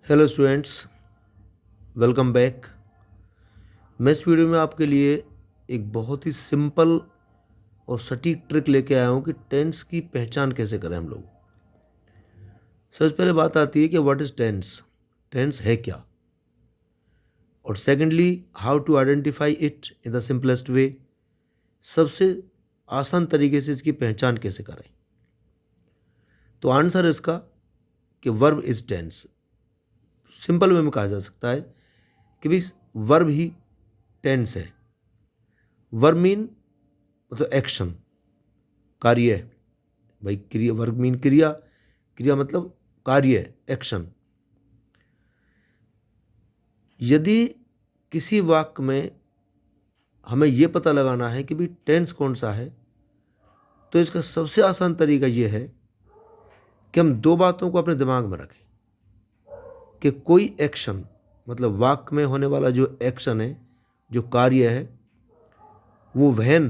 Hello students, welcome back. मैं इस video में आपके लिए एक बहुत ही सिंपल और सटीक ट्रिक लेके आया हूँ कि टेंस की पहचान कैसे करें हम लोग। सबसे पहले बात आती है कि व्हाट इज़ टेंस, टेंस है क्या, और secondly how to identify it in the simplest way, सबसे आसान तरीके से इसकी पहचान कैसे करें। तो आंसर इसका कि verb is tense. Simple way में कहा जा सकता है कि भाई वर्ब ही टेंस है। वर्ब मीन मतलब एक्शन, कार्य। भाई क्रिया, वर्ब मीन क्रिया, क्रिया मतलब कार्य, एक्शन। यदि किसी वाक्य में हमें यह पता लगाना है कि भाई टेंस कौन सा है, तो इसका सबसे आसान तरीका यह है कि हम दो बातों को अपने दिमाग में रखें कि कोई एक्शन मतलब वाक्य में होने वाला जो एक्शन है, जो कार्य है, वो व्हेन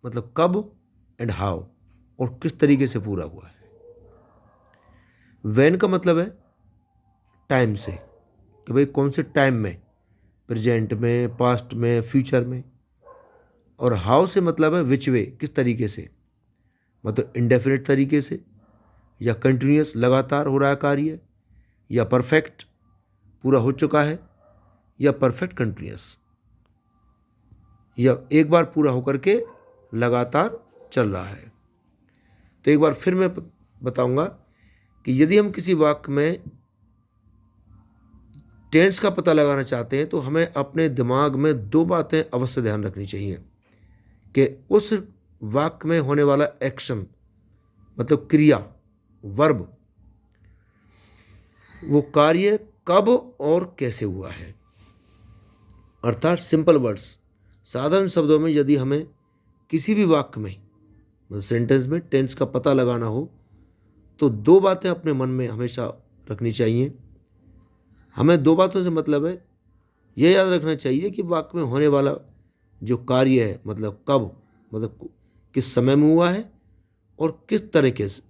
मतलब कब एंड हाउ और किस तरीके से पूरा हुआ है। व्हेन का मतलब है टाइम से, कि भाई कौन से टाइम में, प्रेजेंट में, पास्ट में, फ्यूचर में। और हाउ से मतलब है विच वे, किस तरीके से, मतलब इंडेफिनिट तरीके से, या कंटिन्यूस लगातार हो रहा है कार्य, या परफेक्ट पूरा हो चुका है, या परफेक्ट कंटिन्यूस, या एक बार पूरा होकर के लगातार चल रहा है। तो एक बार फिर मैं बताऊंगा कि यदि हम किसी वाक्य में टेंस का पता लगाना चाहते हैं तो हमें अपने दिमाग में दो बातें अवश्य ध्यान रखनी चाहिए कि उस वाक्य में होने वाला एक्शन मतलब क्रिया, वर्ब, वो कार्य कब और कैसे हुआ है। अर्थात सिंपल वर्ड्स, साधारण शब्दों में यदि हमें किसी भी वाक्य में मतलब सेंटेंस में टेंस का पता लगाना हो तो दो बातें अपने मन में हमेशा रखनी चाहिए। हमें दो बातों से मतलब है, यह याद रखना चाहिए कि वाक्य में होने वाला जो कार्य है मतलब कब, मतलब किस समय में हुआ है और किस तरीके से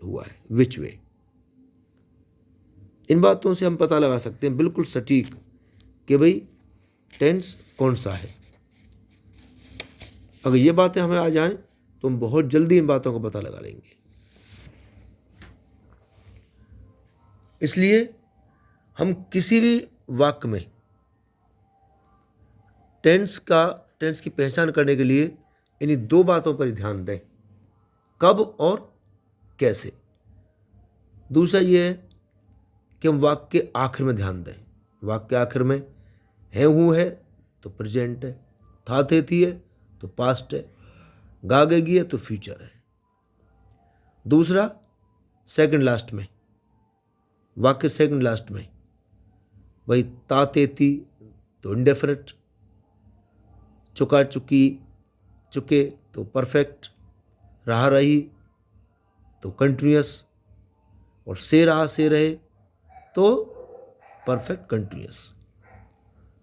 हुआ है, विच वे। इन बातों से हम पता लगा सकते हैं बिल्कुल सटीक कि भाई टेंस कौन सा है। अगर ये बातें हमें आ जाएं तो हम बहुत जल्दी इन बातों का पता लगा लेंगे। इसलिए हम किसी भी वाक्य में टेंस की पहचान करने के लिए इन्हीं दो बातों पर ध्यान दें, कब और कैसे। दूसरा ये है कि हम वाक्य के आखिर में ध्यान दें। वाक्य के आखिर में है, हूँ है तो प्रेजेंट है, था थे थी है तो पास्ट है, गागेगी है तो फ्यूचर है। दूसरा सेकंड लास्ट में, वाक्य सेकंड लास्ट में वही ता ते थी तो इंडेफिनिट, चुका चुकी चुके तो परफेक्ट, रहा रही तो कंटिन्यूस, और से रहा से रहे तो परफेक्ट कंटिन्यूस।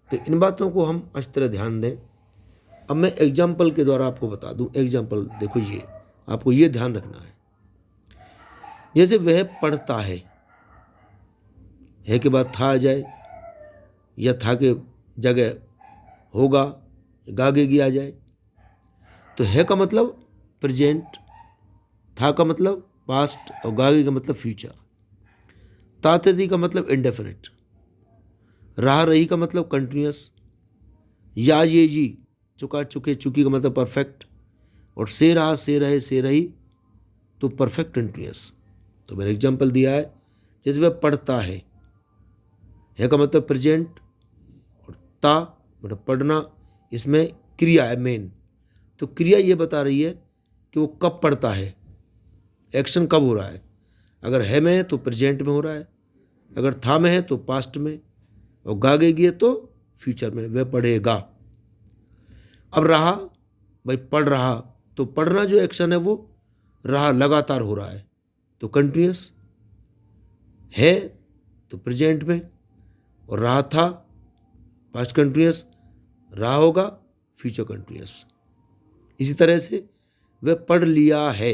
तो इन बातों को हम अच्छी तरह ध्यान दें। अब मैं एग्जाम्पल के द्वारा आपको बता दूं। एग्जाम्पल देखो, ये आपको ये ध्यान रखना है। जैसे वह पढ़ता है के बाद था आ जाए, या था के जगह होगा, गागेगी आ जाए। तो है का मतलब प्रेजेंट, था का मतलब पास्ट और गागे का मतलब फ्यूचर। तातेदी का मतलब इंडेफिनिट, रहा रही का मतलब कंटिन्यूस, या ये जी, चुका चुके चुकी का मतलब परफेक्ट, और से रहा से रहे से रही तो परफेक्ट कंटिन्यूस। तो मैंने एग्जांपल दिया है, जैसे वह पढ़ता है का मतलब प्रेजेंट, और ता मतलब पढ़ना, इसमें क्रिया है मेन। तो क्रिया ये बता रही है कि वो कब पढ़ता है, एक्शन कब हो रहा है। अगर है में है तो प्रेजेंट में हो रहा है, अगर था में है तो पास्ट में, और गागेगी है तो फ्यूचर में, वह पढ़ेगा। अब रहा, भाई पढ़ रहा, तो पढ़ना जो एक्शन है वो रहा, लगातार हो रहा है तो कंटिन्यूस, है तो प्रेजेंट में, और रहा था पास्ट कंटिन्यूस, रहा होगा फ्यूचर कंटिन्यूस। इसी तरह से वह पढ़ लिया है,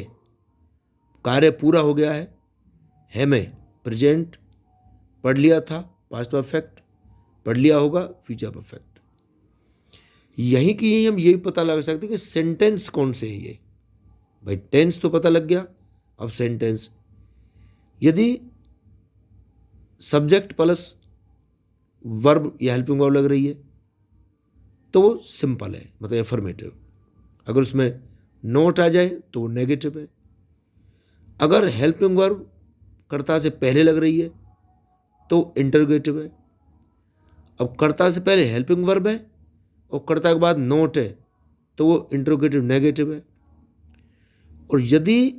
कार्य पूरा हो गया है में प्रेजेंट, पढ़ लिया था पास्ट परफेक्ट पढ़ लिया होगा, फ्यूचर परफेक्ट। यहीं की हम यही पता लगा सकते कि सेंटेंस कौन से है ये। भाई टेंस तो पता लग गया, अब सेंटेंस। यदि सब्जेक्ट प्लस वर्ब या हेल्पिंग वर्ब लग रही है तो वो सिंपल है, मतलब एफर्मेटिव। अगर उसमें नोट आ जाए तो वो नेगेटिव है। अगर हेल्पिंग वर्ब कर्ता से पहले लग रही है तो इंटरोगेटिव है। अब कर्ता से पहले हेल्पिंग वर्ब है और कर्ता के बाद नोट है तो वो इंटरोगेटिव नेगेटिव है। और यदि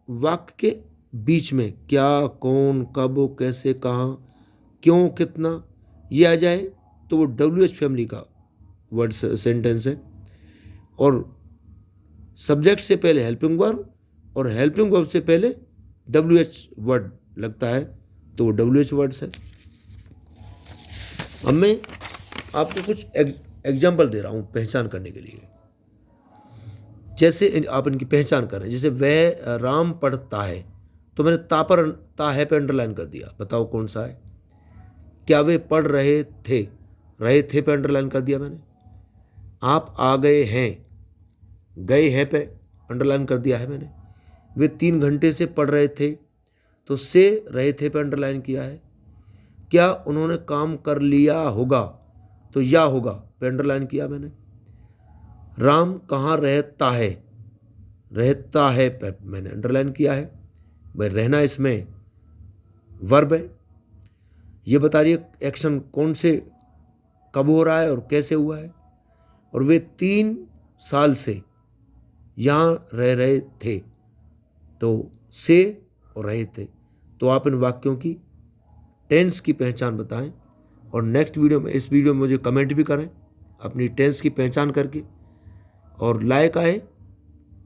वाक्य के बीच में क्या, कौन, कब, कैसे, कहाँ, क्यों, कितना ये आ जाए तो वो WH फैमिली का वर्ड सेंटेंस है। और सब्जेक्ट से पहले हेल्पिंग वर्ब और हेल्पिंग वर्ब से पहले WH वर्ड लगता है तो वो WH वर्ड्स है। अब मैं आपको कुछ एग्जाम्पल दे रहा हूँ पहचान करने के लिए। जैसे आप इनकी पहचान करें, जैसे वह राम पढ़ता है तो मैंने ता है पे अंडरलाइन कर दिया। बताओ कौन सा है। क्या वे पढ़ रहे थे पे अंडरलाइन कर दिया मैंने। आप आ गए हैं पे अंडरलाइन कर दिया है मैंने। वे 3 घंटे से पढ़ रहे थे तो से रहे थे पे अंडरलाइन किया है। क्या उन्होंने काम कर लिया होगा तो या होगा पे अंडरलाइन किया मैंने। राम कहाँ रहता है पे मैंने अंडरलाइन किया है। भाई रहना इसमें वर्ब है। ये बता रही है एक्शन कौन से कब हो रहा है और कैसे हुआ है। और वे 3 साल से यहाँ रह रहे थे तो से और रहे थे। तो आप इन वाक्यों की टेंस की पहचान बताएं और नेक्स्ट वीडियो में, इस वीडियो में मुझे कमेंट भी करें अपनी टेंस की पहचान करके। और लाइक आए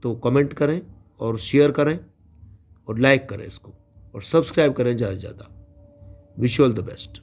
तो कमेंट करें और शेयर करें और लाइक करें इसको और सब्सक्राइब करें ज़्यादा से ज़्यादा। Wish you all the best.